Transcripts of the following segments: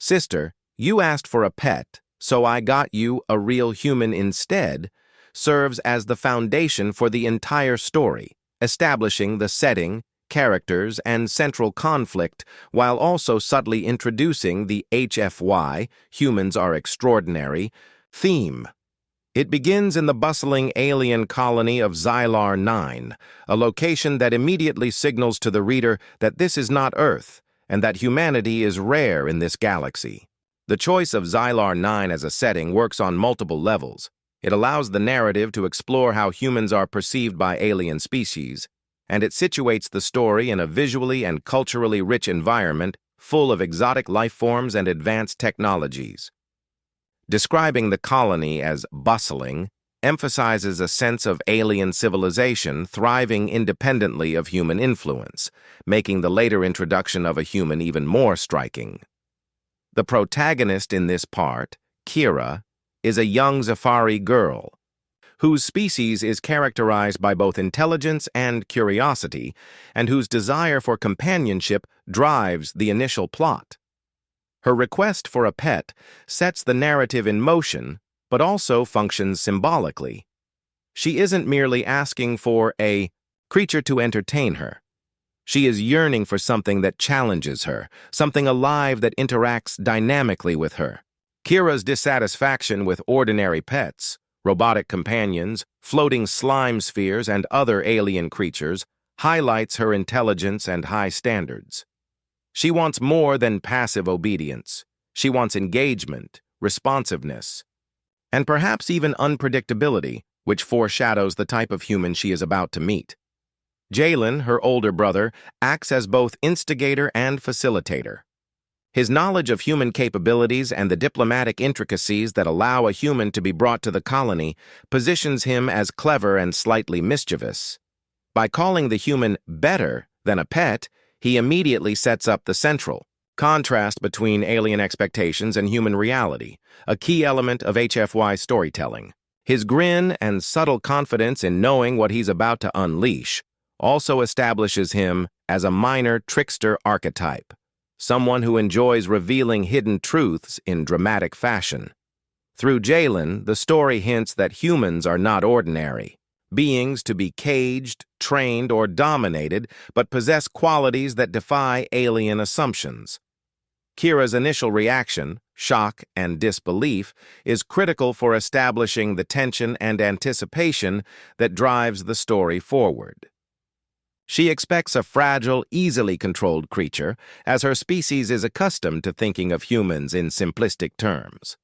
"Sister, you asked for a pet, so I got you a real human instead," serves as the foundation for the entire story, establishing the setting, characters, and central conflict, while also subtly introducing the HFY, humans are extraordinary, theme. It begins in the bustling alien colony of Xylar 9, a location that immediately signals to the reader that this is not Earth, and that humanity is rare in this galaxy. The choice of Xylar 9 as a setting works on multiple levels. It allows the narrative to explore how humans are perceived by alien species, and it situates the story in a visually and culturally rich environment full of exotic life forms and advanced technologies. Describing the colony as bustling emphasizes a sense of alien civilization thriving independently of human influence, making the later introduction of a human even more striking. The protagonist in this part, Kira, is a young Zafari girl, whose species is characterized by both intelligence and curiosity, and whose desire for companionship drives the initial plot. Her request for a pet sets the narrative in motion, but also functions symbolically. She isn't merely asking for a creature to entertain her. She is yearning for something that challenges her, something alive that interacts dynamically with her. Kira's dissatisfaction with ordinary pets, robotic companions, floating slime spheres, and other alien creatures highlights her intelligence and high standards. She wants more than passive obedience. She wants engagement, responsiveness, and perhaps even unpredictability, which foreshadows the type of human she is about to meet. Jalen, her older brother, acts as both instigator and facilitator. His knowledge of human capabilities and the diplomatic intricacies that allow a human to be brought to the colony positions him as clever and slightly mischievous. By calling the human better than a pet, he immediately sets up the central contrast between alien expectations and human reality, a key element of HFY storytelling. His grin and subtle confidence in knowing what he's about to unleash also establishes him as a minor trickster archetype, someone who enjoys revealing hidden truths in dramatic fashion. Through Jalen, the story hints that humans are not ordinary, beings to be caged, trained, or dominated, but possess qualities that defy alien assumptions. Kira's initial reaction, shock and disbelief, is critical for establishing the tension and anticipation that drives the story forward. She expects a fragile, easily controlled creature, as her species is accustomed to thinking of humans in simplistic terms.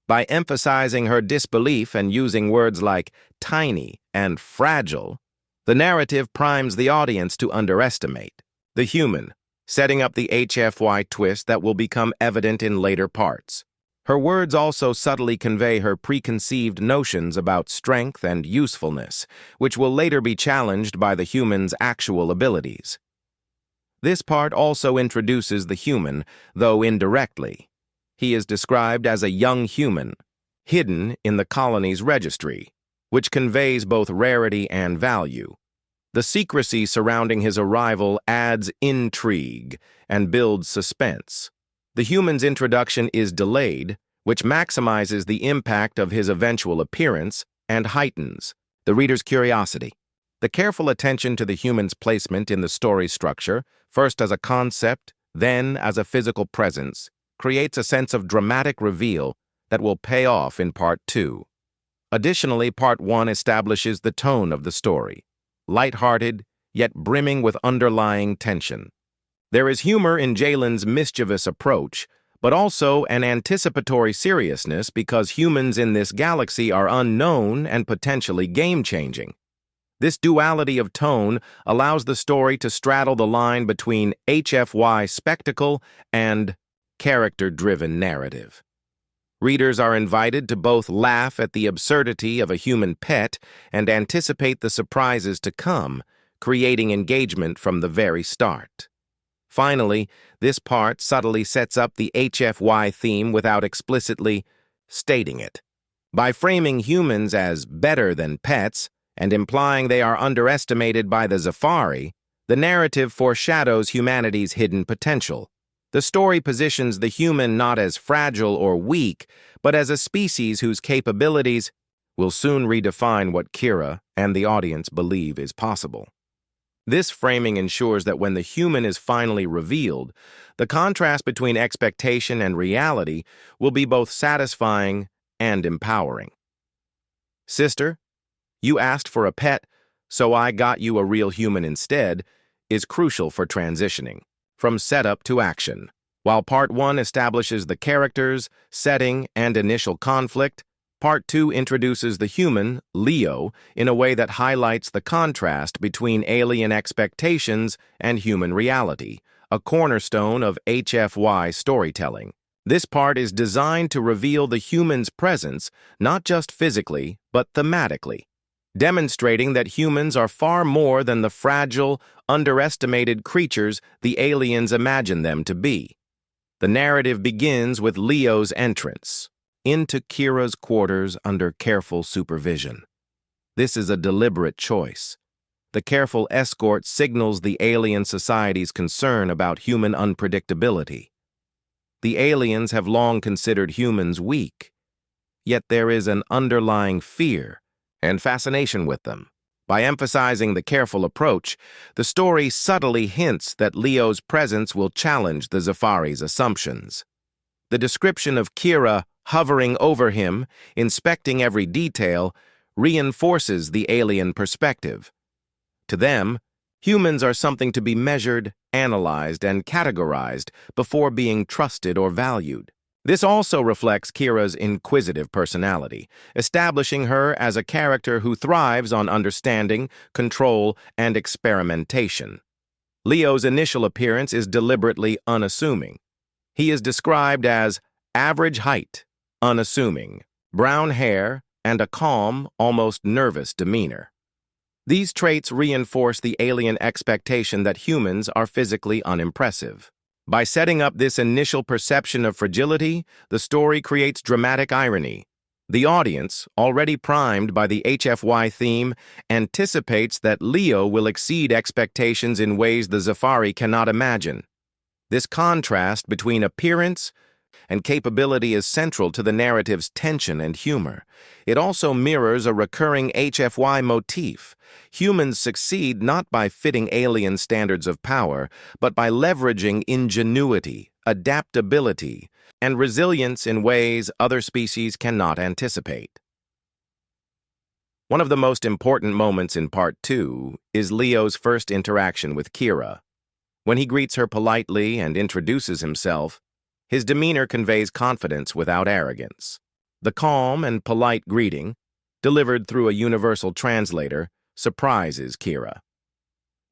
By emphasizing her disbelief and using words like tiny and fragile, the narrative primes the audience to underestimate the human, setting up the HFY twist that will become evident in later parts. Her words also subtly convey her preconceived notions about strength and usefulness, which will later be challenged by the human's actual abilities. This part also introduces the human, though indirectly. He is described as a young human, hidden in the colony's registry, which conveys both rarity and value. The secrecy surrounding his arrival adds intrigue and builds suspense. The human's introduction is delayed, which maximizes the impact of his eventual appearance and heightens the reader's curiosity. The careful attention to the human's placement in the story structure, first as a concept, then as a physical presence, creates a sense of dramatic reveal that will pay off in Part 2. Additionally, Part 1 establishes the tone of the story, lighthearted, yet brimming with underlying tension. There is humor in Jalen's mischievous approach, but also an anticipatory seriousness because humans in this galaxy are unknown and potentially game-changing. This duality of tone allows the story to straddle the line between HFY spectacle and character-driven narrative. Readers are invited to both laugh at the absurdity of a human pet and anticipate the surprises to come, creating engagement from the very start. Finally, this part subtly sets up the HFY theme without explicitly stating it. By framing humans as better than pets and implying they are underestimated by the Zafari, the narrative foreshadows humanity's hidden potential. The story positions the human not as fragile or weak, but as a species whose capabilities will soon redefine what Kira and the audience believe is possible. This framing ensures that when the human is finally revealed, the contrast between expectation and reality will be both satisfying and empowering. Sister, you asked for a pet, so I got you a real human instead, is crucial for transitioning from setup to action. While Part 1 establishes the characters, setting, and initial conflict, Part 2 introduces the human, Leo, in a way that highlights the contrast between alien expectations and human reality, a cornerstone of HFY storytelling. This part is designed to reveal the human's presence not just physically, but thematically, demonstrating that humans are far more than the fragile, underestimated creatures the aliens imagine them to be. The narrative begins with Leo's entrance into Kira's quarters under careful supervision. This is a deliberate choice. The careful escort signals the alien society's concern about human unpredictability. The aliens have long considered humans weak, yet there is an underlying fear and fascination with them. By emphasizing the careful approach, the story subtly hints that Leo's presence will challenge the Zafari's assumptions. The description of Kira hovering over him, inspecting every detail, reinforces the alien perspective. To them, humans are something to be measured, analyzed, and categorized before being trusted or valued. This also reflects Kira's inquisitive personality, establishing her as a character who thrives on understanding, control, and experimentation. Leo's initial appearance is deliberately unassuming. He is described as average height, unassuming, brown hair, and a calm, almost nervous demeanor. These traits reinforce the alien expectation that humans are physically unimpressive. By setting up this initial perception of fragility, the story creates dramatic irony. The audience, already primed by the HFY theme, anticipates that Leo will exceed expectations in ways the Zafari cannot imagine. This contrast between appearance and capability is central to the narrative's tension and humor. It also mirrors a recurring HFY motif. Humans succeed not by fitting alien standards of power, but by leveraging ingenuity, adaptability, and resilience in ways other species cannot anticipate. One of the most important moments in Part 2 is Leo's first interaction with Kira. When he greets her politely and introduces himself, his demeanor conveys confidence without arrogance. The calm and polite greeting, delivered through a universal translator, surprises Kira.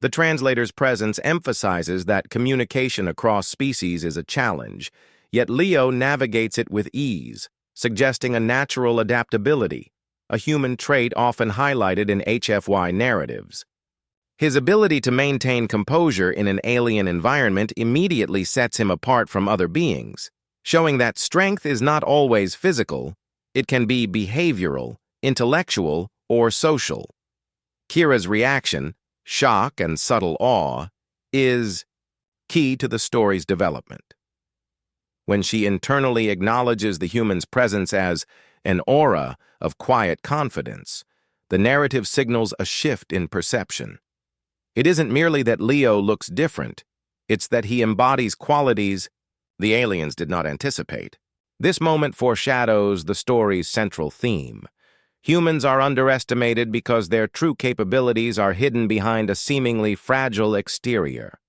The translator's presence emphasizes that communication across species is a challenge, yet Leo navigates it with ease, suggesting a natural adaptability, a human trait often highlighted in HFY narratives. His ability to maintain composure in an alien environment immediately sets him apart from other beings, showing that strength is not always physical, it can be behavioral, intellectual, or social. Kira's reaction, shock and subtle awe, is key to the story's development. When she internally acknowledges the human's presence as an aura of quiet confidence, the narrative signals a shift in perception. It isn't merely that Leo looks different, it's that he embodies qualities the aliens did not anticipate. This moment foreshadows the story's central theme. Humans are underestimated because their true capabilities are hidden behind a seemingly fragile exterior.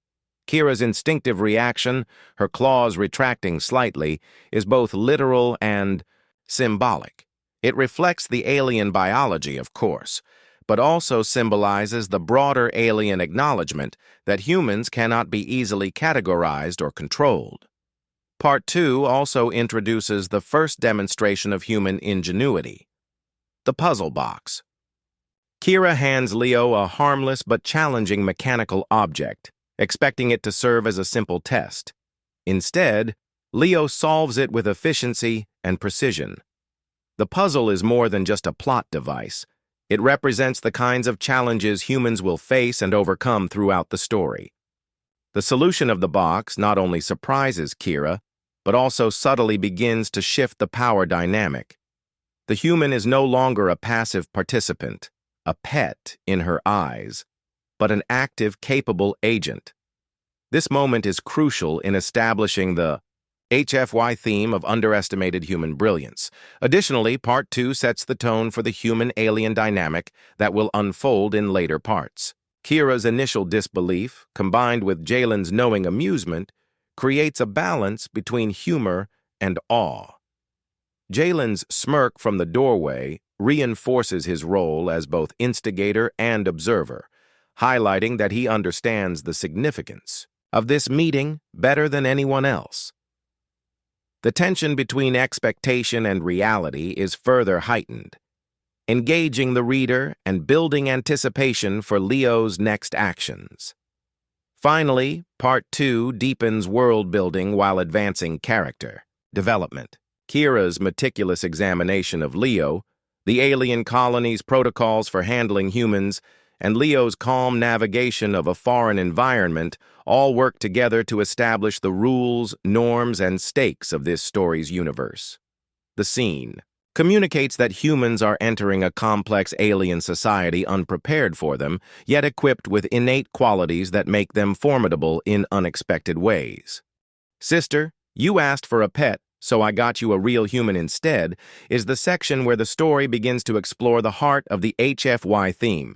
Kira's instinctive reaction, her claws retracting slightly, is both literal and symbolic. It reflects the alien biology, of course, but also symbolizes the broader alien acknowledgement that humans cannot be easily categorized or controlled. Part 2 also introduces the first demonstration of human ingenuity, the puzzle box. Kira hands Leo a harmless but challenging mechanical object, expecting it to serve as a simple test. Instead, Leo solves it with efficiency and precision. The puzzle is more than just a plot device. It represents the kinds of challenges humans will face and overcome throughout the story. The solution of the box not only surprises Kira, but also subtly begins to shift the power dynamic. The human is no longer a passive participant, a pet in her eyes, but an active, capable agent. This moment is crucial in establishing the HFY theme of underestimated human brilliance. Additionally, Part 2 sets the tone for the human-alien dynamic that will unfold in later parts. Kira's initial disbelief, combined with Jalen's knowing amusement, creates a balance between humor and awe. Jalen's smirk from the doorway reinforces his role as both instigator and observer, highlighting that he understands the significance of this meeting better than anyone else. The tension between expectation and reality is further heightened, engaging the reader and building anticipation for Leo's next actions. Finally, Part 2 deepens world-building while advancing character development. Kira's meticulous examination of Leo, the alien colony's protocols for handling humans, and Leo's calm navigation of a foreign environment all work together to establish the rules, norms, and stakes of this story's universe. The scene communicates that humans are entering a complex alien society unprepared for them, yet equipped with innate qualities that make them formidable in unexpected ways. Sister, you asked for a pet, so I got you a real human instead, is the section where the story begins to explore the heart of the HFY theme.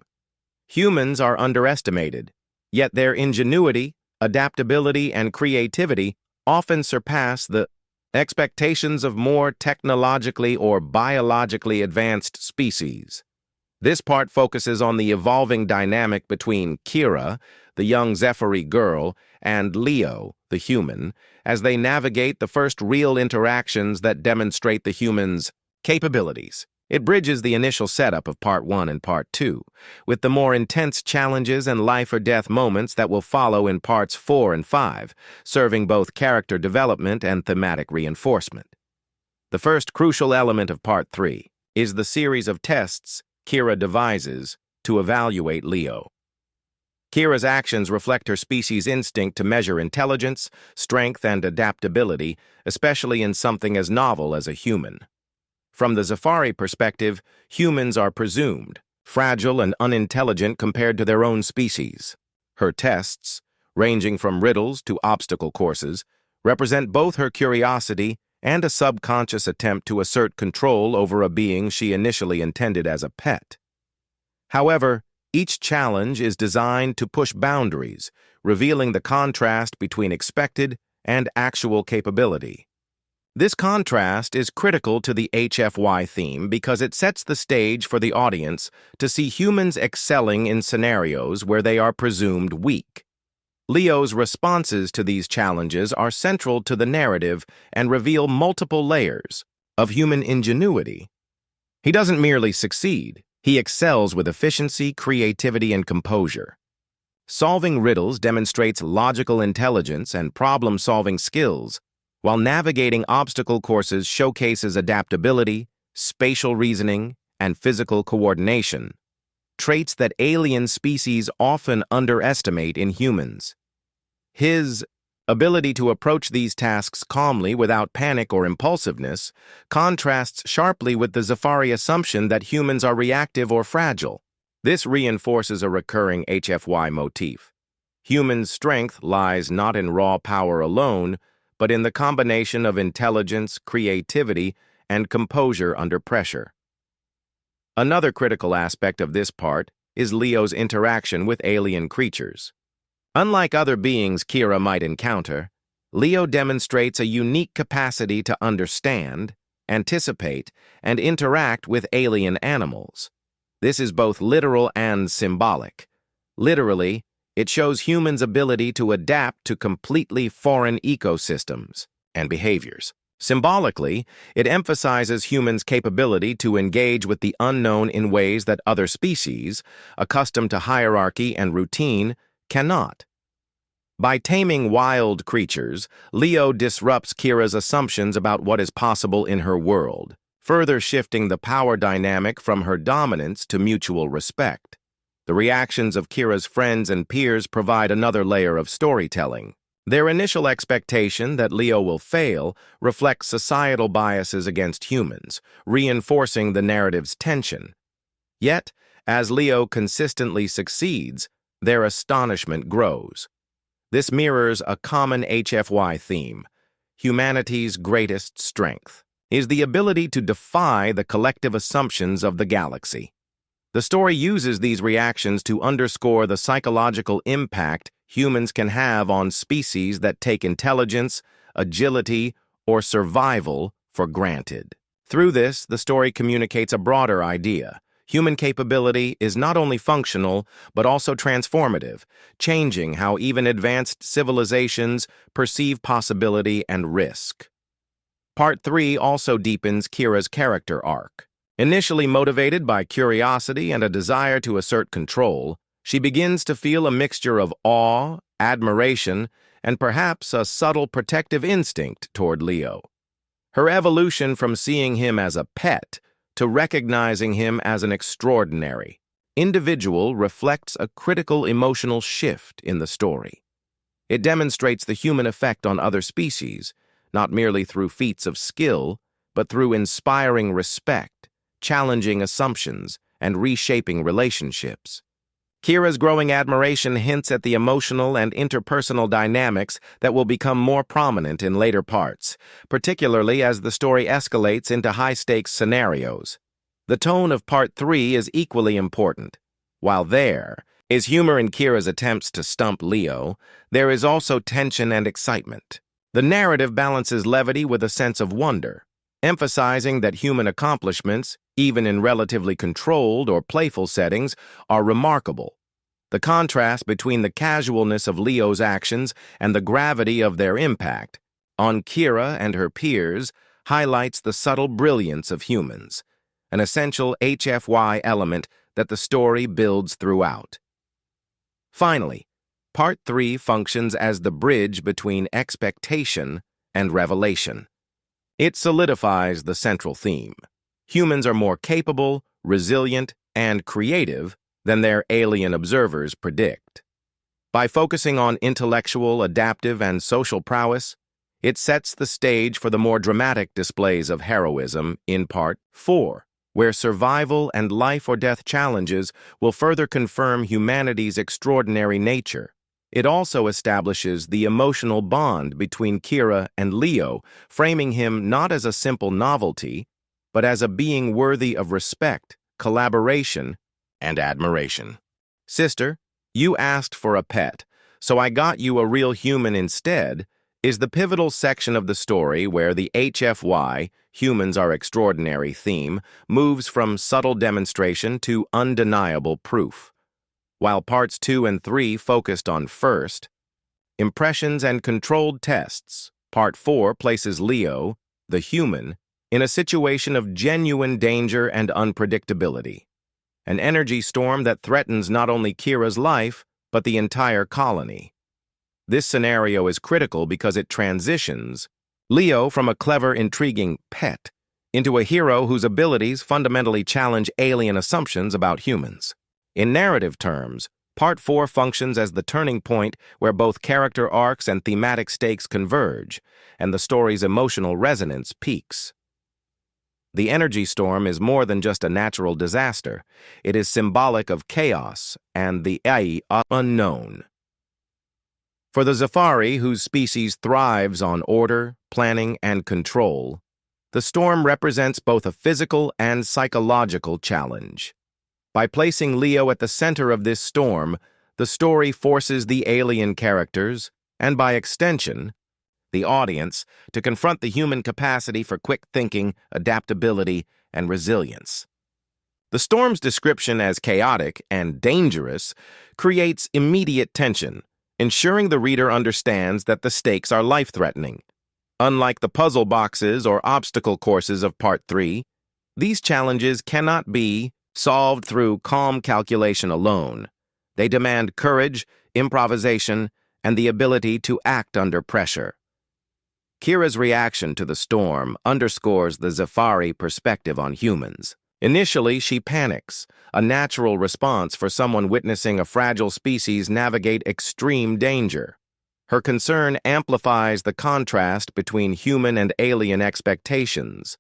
Humans are underestimated, yet their ingenuity, adaptability, and creativity often surpass the expectations of more technologically or biologically advanced species. This part focuses on the evolving dynamic between Kira, the young Zephyri girl, and Leo, the human, as they navigate the first real interactions that demonstrate the human's capabilities. It bridges the initial setup of Part 1 and Part 2, with the more intense challenges and life-or-death moments that will follow in Parts 4 and 5, serving both character development and thematic reinforcement. The first crucial element of Part 3 is the series of tests Kira devises to evaluate Leo. Kira's actions reflect her species' instinct to measure intelligence, strength, and adaptability, especially in something as novel as a human. From the Zephyri perspective, humans are presumed fragile and unintelligent compared to their own species. Her tests, ranging from riddles to obstacle courses, represent both her curiosity and a subconscious attempt to assert control over a being she initially intended as a pet. However, each challenge is designed to push boundaries, revealing the contrast between expected and actual capability. This contrast is critical to the HFY theme because it sets the stage for the audience to see humans excelling in scenarios where they are presumed weak. Leo's responses to these challenges are central to the narrative and reveal multiple layers of human ingenuity. He doesn't merely succeed, he excels with efficiency, creativity, and composure. Solving riddles demonstrates logical intelligence and problem-solving skills, while navigating obstacle courses showcases adaptability, spatial reasoning, and physical coordination, traits that alien species often underestimate in humans. His ability to approach these tasks calmly without panic or impulsiveness contrasts sharply with the Zephyri assumption that humans are reactive or fragile. This reinforces a recurring HFY motif. Human strength lies not in raw power alone, but in the combination of intelligence, creativity, and composure under pressure. Another critical aspect of this part is Leo's interaction with alien creatures. Unlike other beings Kira might encounter, Leo demonstrates a unique capacity to understand, anticipate, and interact with alien animals. This is both literal and symbolic. Literally, it shows humans' ability to adapt to completely foreign ecosystems and behaviors. Symbolically, it emphasizes humans' capability to engage with the unknown in ways that other species, accustomed to hierarchy and routine, cannot. By taming wild creatures, Leo disrupts Kira's assumptions about what is possible in her world, further shifting the power dynamic from her dominance to mutual respect. The reactions of Kira's friends and peers provide another layer of storytelling. Their initial expectation that Leo will fail reflects societal biases against humans, reinforcing the narrative's tension. Yet, as Leo consistently succeeds, their astonishment grows. This mirrors a common HFY theme. Humanity's greatest strength is the ability to defy the collective assumptions of the galaxy. The story uses these reactions to underscore the psychological impact humans can have on species that take intelligence, agility, or survival for granted. Through this, the story communicates a broader idea. Human capability is not only functional, but also transformative, changing how even advanced civilizations perceive possibility and risk. Part 3 also deepens Kira's character arc. Initially motivated by curiosity and a desire to assert control, she begins to feel a mixture of awe, admiration, and perhaps a subtle protective instinct toward Leo. Her evolution from seeing him as a pet to recognizing him as an extraordinary individual reflects a critical emotional shift in the story. It demonstrates the human effect on other species, not merely through feats of skill, but through inspiring respect, challenging assumptions, and reshaping relationships. Kira's growing admiration hints at the emotional and interpersonal dynamics that will become more prominent in later parts, particularly as the story escalates into high-stakes scenarios. The tone of Part 3 is equally important. While there is humor in Kira's attempts to stump Leo, there is also tension and excitement. The narrative balances levity with a sense of wonder, emphasizing that human accomplishments, even in relatively controlled or playful settings, are remarkable. The contrast between the casualness of Leo's actions and the gravity of their impact on Kira and her peers highlights the subtle brilliance of humans, an essential HFY element that the story builds throughout. Finally, Part 3 functions as the bridge between expectation and revelation. It solidifies the central theme. Humans are more capable, resilient, and creative than their alien observers predict. By focusing on intellectual, adaptive, and social prowess, it sets the stage for the more dramatic displays of heroism in Part 4, where survival and life-or-death challenges will further confirm humanity's extraordinary nature. It also establishes the emotional bond between Kira and Leo, framing him not as a simple novelty, but as a being worthy of respect, collaboration, and admiration. Sister, you asked for a pet, so I got you a real human instead, is the pivotal section of the story where the HFY, humans are extraordinary theme, moves from subtle demonstration to undeniable proof. While Parts 2 and 3 focused on first, impressions and controlled tests, Part 4 places Leo, the human, in a situation of genuine danger and unpredictability, an energy storm that threatens not only Kira's life, but the entire colony. This scenario is critical because it transitions Leo from a clever, intriguing pet into a hero whose abilities fundamentally challenge alien assumptions about humans. In narrative terms, Part 4 functions as the turning point where both character arcs and thematic stakes converge, and the story's emotional resonance peaks. The energy storm is more than just a natural disaster. It is symbolic of chaos and the unknown. For the Zafari, whose species thrives on order, planning, and control, the storm represents both a physical and psychological challenge. By placing Leo at the center of this storm, the story forces the alien characters, and by extension, the audience, to confront the human capacity for quick thinking, adaptability, and resilience. The storm's description as chaotic and dangerous creates immediate tension, ensuring the reader understands that the stakes are life-threatening. Unlike the puzzle boxes or obstacle courses of Part 3, these challenges cannot be solved through calm calculation alone. They demand courage, improvisation, and the ability to act under pressure. Kira's reaction to the storm underscores the Zafari perspective on humans. Initially, she panics, a natural response for someone witnessing a fragile species navigate extreme danger. Her concern amplifies the contrast between human and alien expectations.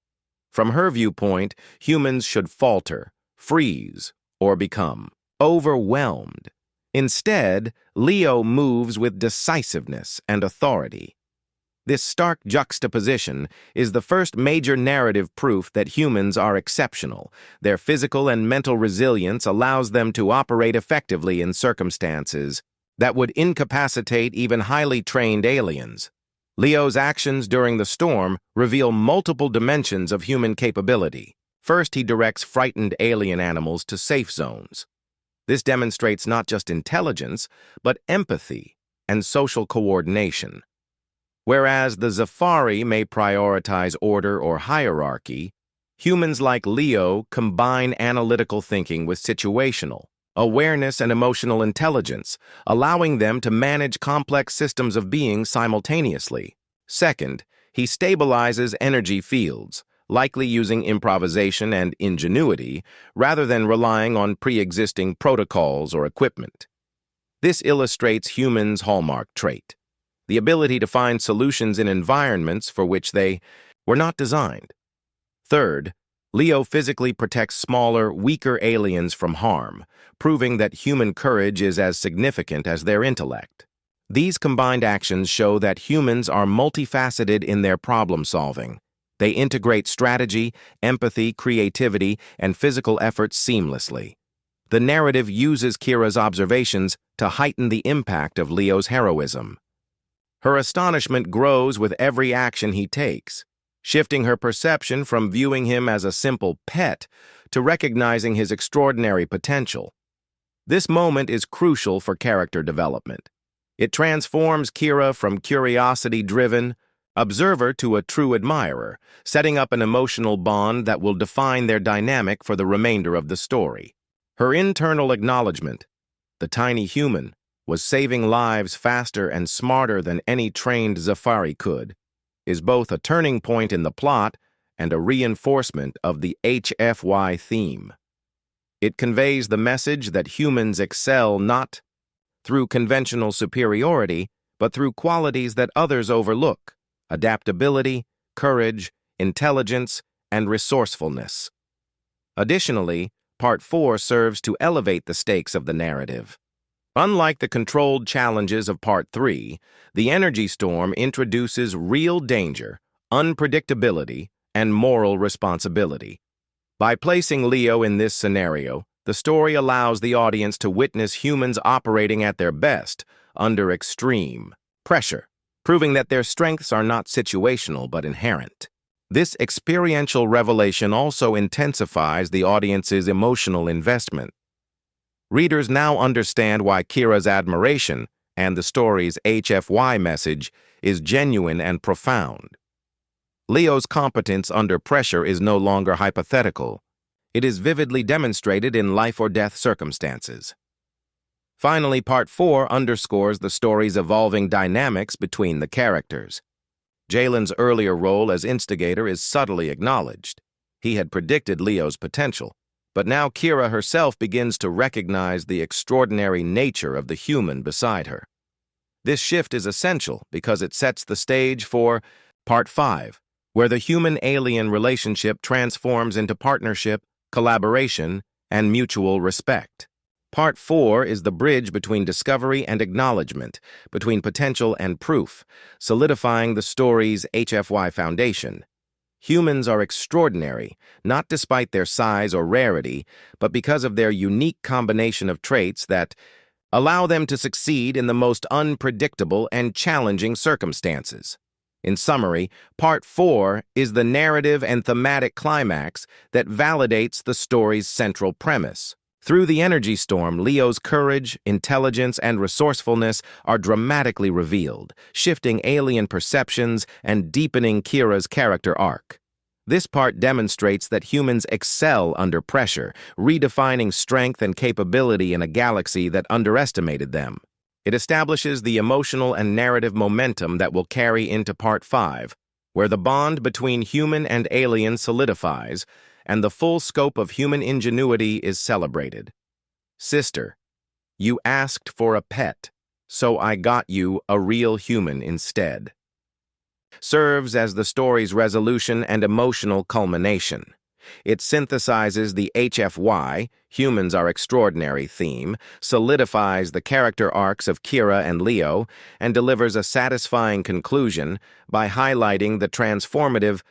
From her viewpoint, humans should falter, freeze, or become overwhelmed. Instead, Leo moves with decisiveness and authority. This stark juxtaposition is the first major narrative proof that humans are exceptional. Their physical and mental resilience allows them to operate effectively in circumstances that would incapacitate even highly trained aliens. Leo's actions during the storm reveal multiple dimensions of human capability. First, he directs frightened alien animals to safe zones. This demonstrates not just intelligence, but empathy and social coordination. Whereas the Safari may prioritize order or hierarchy, humans like Leo combine analytical thinking with situational awareness and emotional intelligence, allowing them to manage complex systems of being simultaneously. Second, he stabilizes energy fields, likely using improvisation and ingenuity rather than relying on pre-existing protocols or equipment. This illustrates humans' hallmark trait, the ability to find solutions in environments for which they were not designed. Third, Leo physically protects smaller, weaker aliens from harm, proving that human courage is as significant as their intellect. These combined actions show that humans are multifaceted in their problem-solving. They integrate strategy, empathy, creativity, and physical efforts seamlessly. The narrative uses Kira's observations to heighten the impact of Leo's heroism. Her astonishment grows with every action he takes, shifting her perception from viewing him as a simple pet to recognizing his extraordinary potential. This moment is crucial for character development. It transforms Kira from curiosity-driven observer to a true admirer, setting up an emotional bond that will define their dynamic for the remainder of the story. Her internal acknowledgement, the tiny human, was saving lives faster and smarter than any trained Safari could, is both a turning point in the plot and a reinforcement of the HFY theme. It conveys the message that humans excel not through conventional superiority, but through qualities that others overlook: adaptability, courage, intelligence, and resourcefulness. Additionally, Part 4 serves to elevate the stakes of the narrative. Unlike the controlled challenges of Part 3, the energy storm introduces real danger, unpredictability, and moral responsibility. By placing Leo in this scenario, the story allows the audience to witness humans operating at their best under extreme pressure, proving that their strengths are not situational but inherent. This experiential revelation also intensifies the audience's emotional investment. Readers now understand why Kira's admiration and the story's HFY message is genuine and profound. Leo's competence under pressure is no longer hypothetical. It is vividly demonstrated in life-or-death circumstances. Finally, Part 4 underscores the story's evolving dynamics between the characters. Jalen's earlier role as instigator is subtly acknowledged. He had predicted Leo's potential, but now Kira herself begins to recognize the extraordinary nature of the human beside her. This shift is essential because it sets the stage for Part 5, where the human-alien relationship transforms into partnership, collaboration, and mutual respect. Part 4 is the bridge between discovery and acknowledgement, between potential and proof, solidifying the story's HFY foundation. Humans are extraordinary, not despite their size or rarity, but because of their unique combination of traits that allow them to succeed in the most unpredictable and challenging circumstances. In summary, Part 4 is the narrative and thematic climax that validates the story's central premise. Through the energy storm, Leo's courage, intelligence, and resourcefulness are dramatically revealed, shifting alien perceptions and deepening Kira's character arc. This part demonstrates that humans excel under pressure, redefining strength and capability in a galaxy that underestimated them. It establishes the emotional and narrative momentum that will carry into Part 5, where the bond between human and alien solidifies, and the full scope of human ingenuity is celebrated. Sister, you asked for a pet, so I got you a real human instead. Serves as the story's resolution and emotional culmination. It synthesizes the HFY, humans are extraordinary theme, solidifies the character arcs of Kira and Leo, and delivers a satisfying conclusion by highlighting the transformative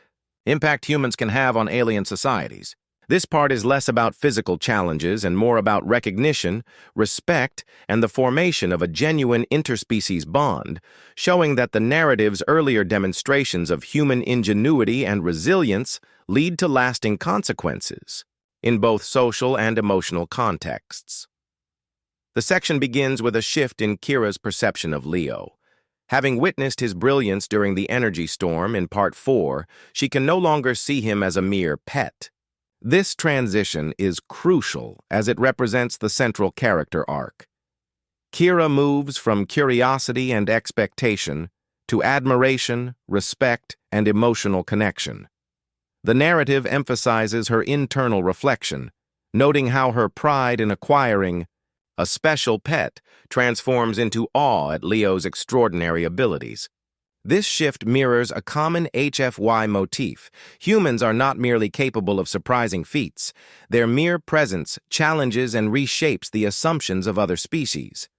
impact humans can have on alien societies. This part is less about physical challenges and more about recognition, respect, and the formation of a genuine interspecies bond, showing that the narrative's earlier demonstrations of human ingenuity and resilience lead to lasting consequences in both social and emotional contexts. The section begins with a shift in Kira's perception of Leo. Having witnessed his brilliance during the energy storm in Part 4, she can no longer see him as a mere pet. This transition is crucial as it represents the central character arc. Kira moves from curiosity and expectation to admiration, respect, and emotional connection. The narrative emphasizes her internal reflection, noting how her pride in acquiring a special pet transforms into awe at Leo's extraordinary abilities. This shift mirrors a common HFY motif. Humans are not merely capable of surprising feats. Their mere presence challenges and reshapes the assumptions of other species.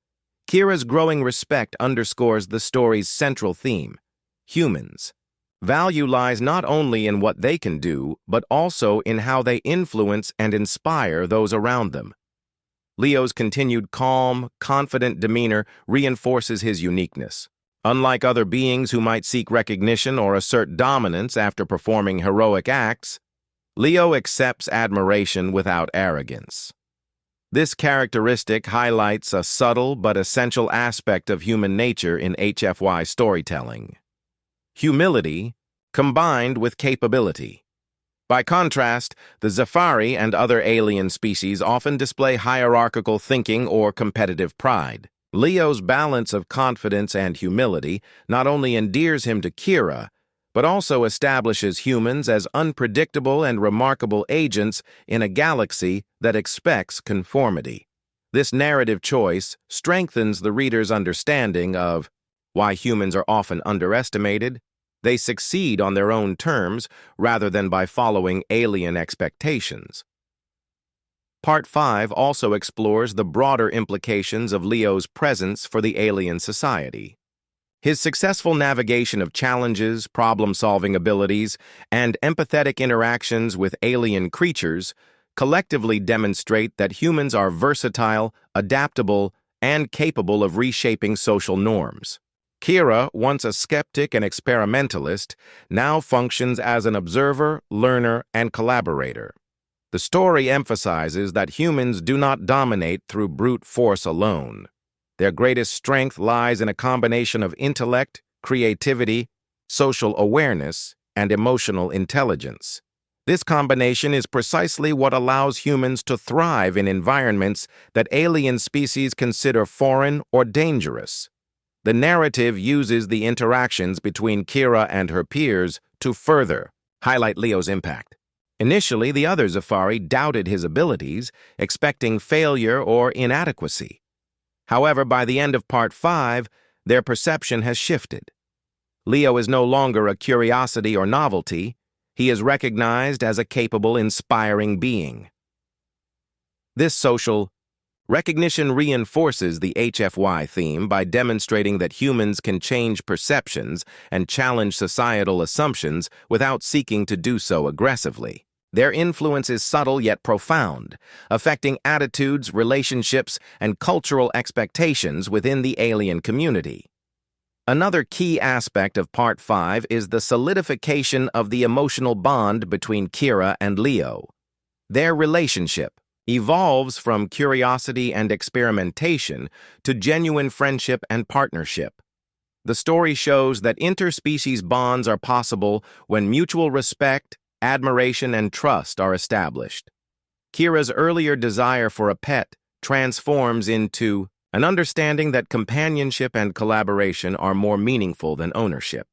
Kira's growing respect underscores the story's central theme: humans. Value lies not only in what they can do, but also in how they influence and inspire those around them. Leo's continued calm, confident demeanor reinforces his uniqueness. Unlike other beings who might seek recognition or assert dominance after performing heroic acts, Leo accepts admiration without arrogance. This characteristic highlights a subtle but essential aspect of human nature in HFY storytelling: humility combined with capability. By contrast, the Zephyri and other alien species often display hierarchical thinking or competitive pride. Leo's balance of confidence and humility not only endears him to Kira, but also establishes humans as unpredictable and remarkable agents in a galaxy that expects conformity. This narrative choice strengthens the reader's understanding of why humans are often underestimated. They succeed on their own terms rather than by following alien expectations. Part 5 also explores the broader implications of Leo's presence for the alien society. His successful navigation of challenges, problem-solving abilities, and empathetic interactions with alien creatures collectively demonstrate that humans are versatile, adaptable, and capable of reshaping social norms. Kira, once a skeptic and experimentalist, now functions as an observer, learner, and collaborator. The story emphasizes that humans do not dominate through brute force alone. Their greatest strength lies in a combination of intellect, creativity, social awareness, and emotional intelligence. This combination is precisely what allows humans to thrive in environments that alien species consider foreign or dangerous. The narrative uses the interactions between Kira and her peers to further highlight Leo's impact. Initially, the other Zephyri doubted his abilities, expecting failure or inadequacy. However, by the end of Part 5, their perception has shifted. Leo is no longer a curiosity or novelty. He is recognized as a capable, inspiring being. This social recognition reinforces the HFY theme by demonstrating that humans can change perceptions and challenge societal assumptions without seeking to do so aggressively. Their influence is subtle yet profound, affecting attitudes, relationships, and cultural expectations within the alien community. Another key aspect of Part 5 is the solidification of the emotional bond between Kira and Leo. Their relationship evolves from curiosity and experimentation to genuine friendship and partnership. The story shows that interspecies bonds are possible when mutual respect, admiration, and trust are established. Kira's earlier desire for a pet transforms into an understanding that companionship and collaboration are more meaningful than ownership.